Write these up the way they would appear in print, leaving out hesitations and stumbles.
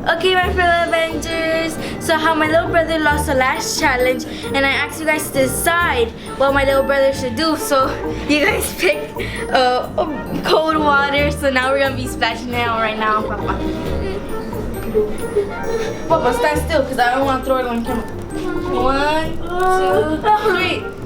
Okay, my fellow Avengers. So how my little brother lost the last challenge, and I asked you guys to decide what my little brother should do. So you guys picked cold water. So now we're gonna be splashing it out right now, Papa. Papa, stand still, cause I don't want to throw it on camera. 1, 2, 3.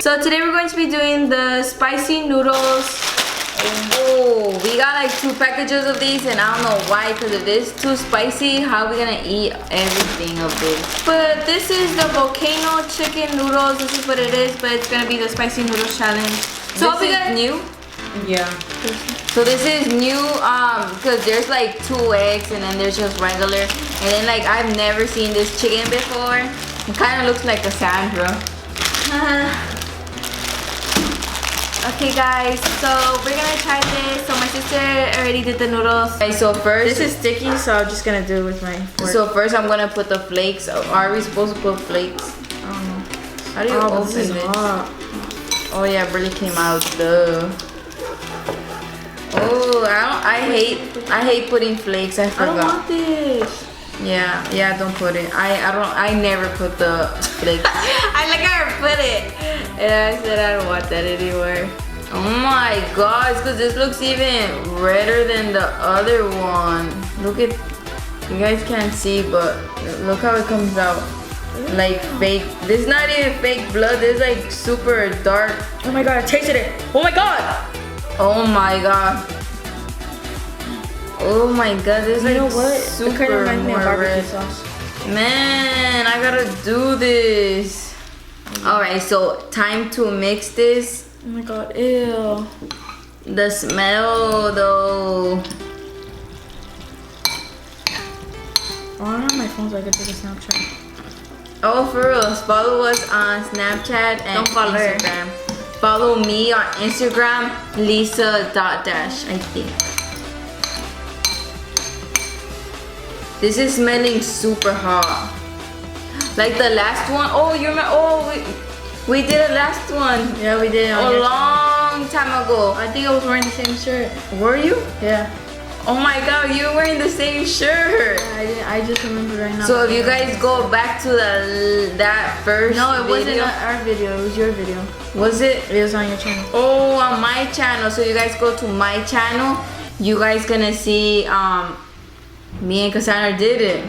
So today we're going to be doing the spicy noodles. Oh, we got like 2 packages of these, and I don't know why, because if this is too spicy, how are we gonna eat everything of this? But this is the Volcano chicken noodles. This is what it is, but it's gonna be the spicy noodles challenge. So this is new? Yeah. So this is new because there's like 2 eggs and then there's just regular. And then like I've never seen this chicken before. It kind of looks like Cassandra. Okay guys, so we're gonna try this. So my sister already did the noodles. Okay, so first, this is sticky, so I'm just gonna do it with my fork. So first I'm gonna put the flakes. Are we supposed to put flakes? I don't know. How do you open this? Oh yeah, it really came out. Duh. Oh, I hate putting flakes. I forgot. I don't want this. Yeah, don't put it. I never put the flakes. I like how I put it. And I said I don't want that anymore. Oh my gosh, because this looks even redder than the other one. Look at, you guys can't see, but look how it comes out. Like fake. This is not even fake blood. This is like super dark. Oh my god, I tasted it. Oh my god. Oh my god. Oh my god, this is like super kind of reminds me of barbecue red sauce. Man, I gotta do this. Alright, so time to mix this. Oh my god, ew. The smell though. Oh, I don't have my phone so I can take a Snapchat. Oh, for real. Follow us on Snapchat and Instagram. Follow me on Instagram, Lisa.dash, I think. This is smelling super hot. Like the last one. Oh, you remember? Oh, we did a last one. Yeah, we did. A long time ago. I think I was wearing the same shirt. Were you? Yeah. Oh my god, you were wearing the same shirt. Yeah, I just remember right now. So if you guys go back to that first No, it wasn't video. our video. It was your video. Was it? It was on your channel. Oh, on my channel. So you guys go to my channel. You guys gonna see me and Cassandra did it.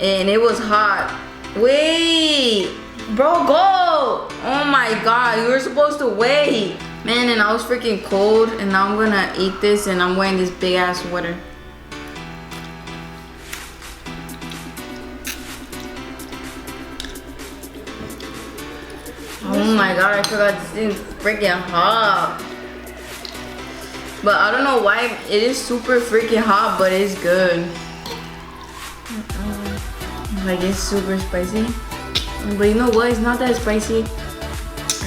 And it was hot. Wait. Bro, go. Oh my god, you were supposed to wait. Man, and I was freaking cold, and now I'm gonna eat this, and I'm wearing this big ass sweater. Oh my god, I forgot this thing's freaking hot. But I don't know why it is super freaking hot, but it's good. Like it's super spicy. But you know what? It's not that spicy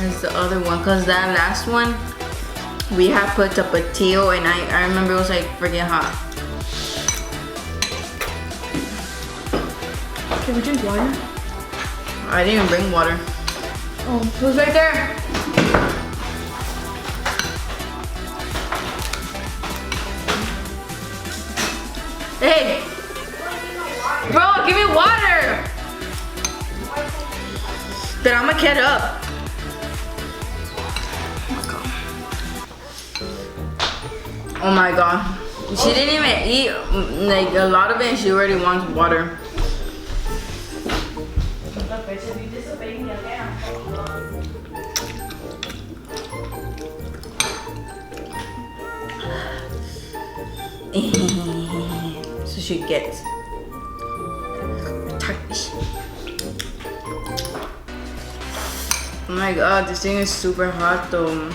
as the other one, cause that last one we had put tapatio, and I remember it was like freaking hot. Can we drink water? I didn't even bring water. Oh, it was right there. Hey, bro, give me water. Then I'm gonna get up. Oh my god. She didn't even eat like a lot of it, and she already wants water. So she gets touch. Oh my god, this thing is super hot though.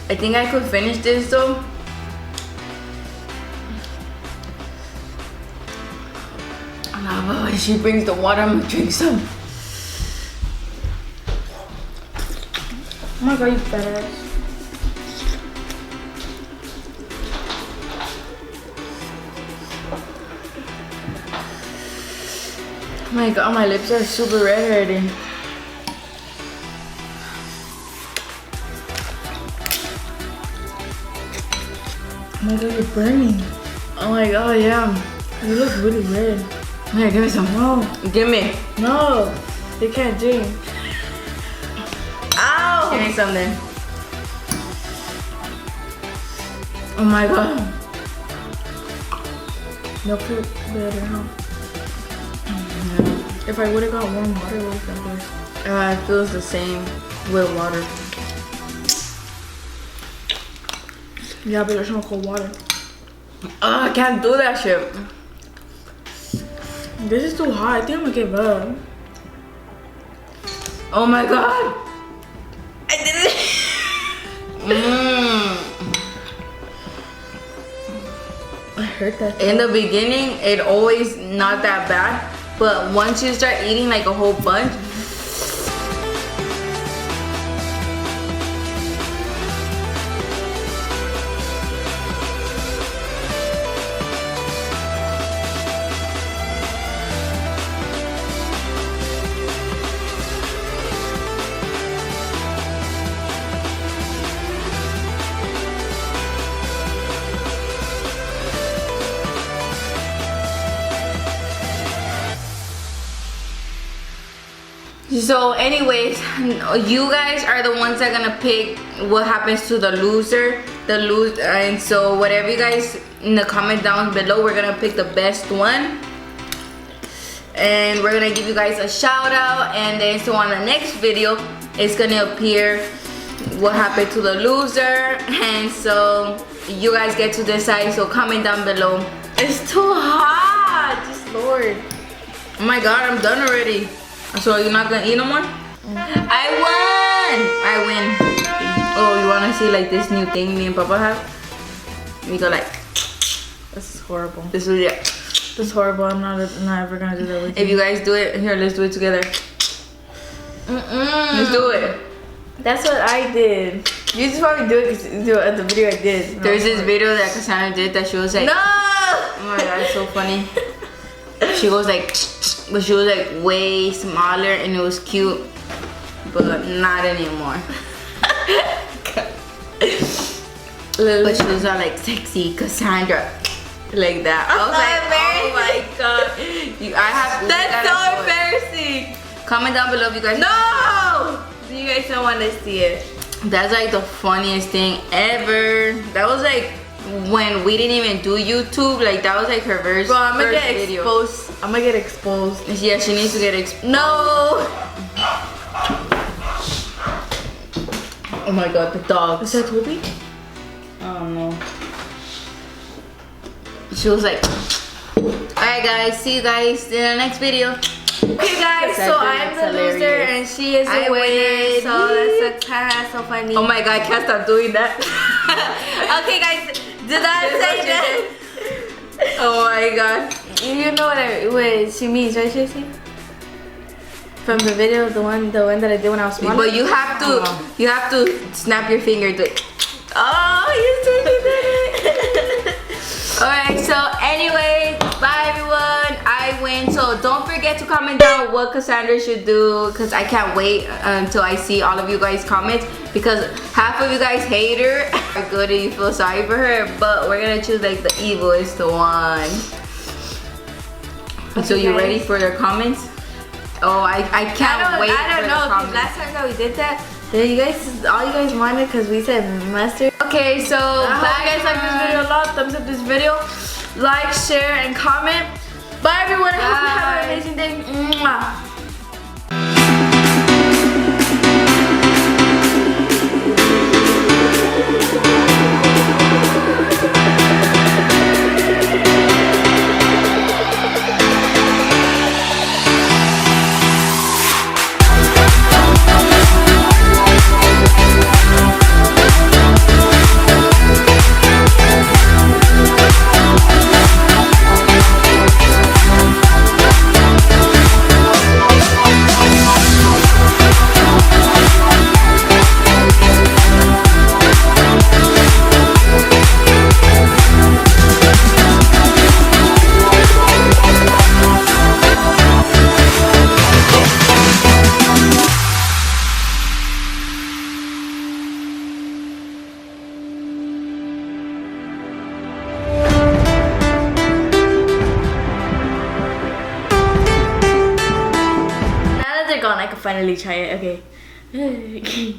I think I could finish this though. Oh, if she brings the water, I'm gonna drink some. Oh my god, you fat ass. my god, my lips are super red already. Oh my god, you're burning. Oh my god, yeah. You look really red. Here, give me some. No, Give me. no, they can't drink. Ow! Give me some then. Oh my god. No, put it better, huh? If I would have got warm water, it would have been worse. It feels the same with water. Yeah, but there's no cold water. I can't do that shit. This is too hot. I think I'm gonna give up. Oh my god. I did it. I heard that. In the beginning, it always not that bad. But once you start eating like a whole bunch, so anyways, you guys are the ones that are gonna pick what happens to the loser. And so whatever you guys in the comment down below, we're gonna pick the best one. And we're gonna give you guys a shout out, and then so on the next video, it's gonna appear what happened to the loser. And so you guys get to decide, so comment down below. It's too hot, just Lord. Oh my god, I'm done already. So you're not gonna eat no more? I won! I win. Oh, you wanna see like this new thing me and Papa have? We go like, This is horrible. this is it. This is horrible. I'm not ever gonna do that with If you guys do it, here, let's do it together. Let's do it. That's what I did. You just want me to do it because the video I did. There's this video that Cassandra did that she was like, No! oh my god, it's so funny. She goes like, but she was like way smaller and it was cute, but not anymore. But she was all like sexy Cassandra, like that. I was like, oh my god, That's so embarrassing. Comment down below if you guys. No! You guys don't want to see it. That's like the funniest thing ever. That was like when we didn't even do YouTube. Like that was like her first. Bro, I'm gonna first get video. exposed. I'm gonna get exposed. Yeah, she needs to get exposed. No! Oh my god, the dog. Is that Toby? I don't know. She was like, alright guys, see you guys in the next video. Okay guys, so I'm the loser and she is the winner. So that's a so funny. Oh my god, I can't stop doing that. Okay guys, did I say that? Oh my god. You know what she means, right, Tracy? From the video, the one that I did when I was smaller. But you have to snap your finger to it. Oh, you did it. Alright, so anyway, bye everyone. I win. So don't forget to comment down what Cassandra should do, because I can't wait until I see all of you guys' comments, because half of you guys hate her are good and you feel sorry for her, but we're gonna choose like the evilest one. Okay, so you guys. ready for their comments? Oh, I can't wait. I don't for know, the because comments. last time that we did that, all you guys wanted, because we said mustard. Okay, so I hope you guys like this video a lot. Thumbs up this video, like, share, and comment. Bye everyone. I hope you have an amazing day. Mwah. they're gone, I can finally try it. Okay.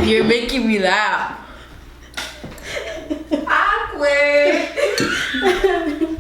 You're making me laugh. Awkward.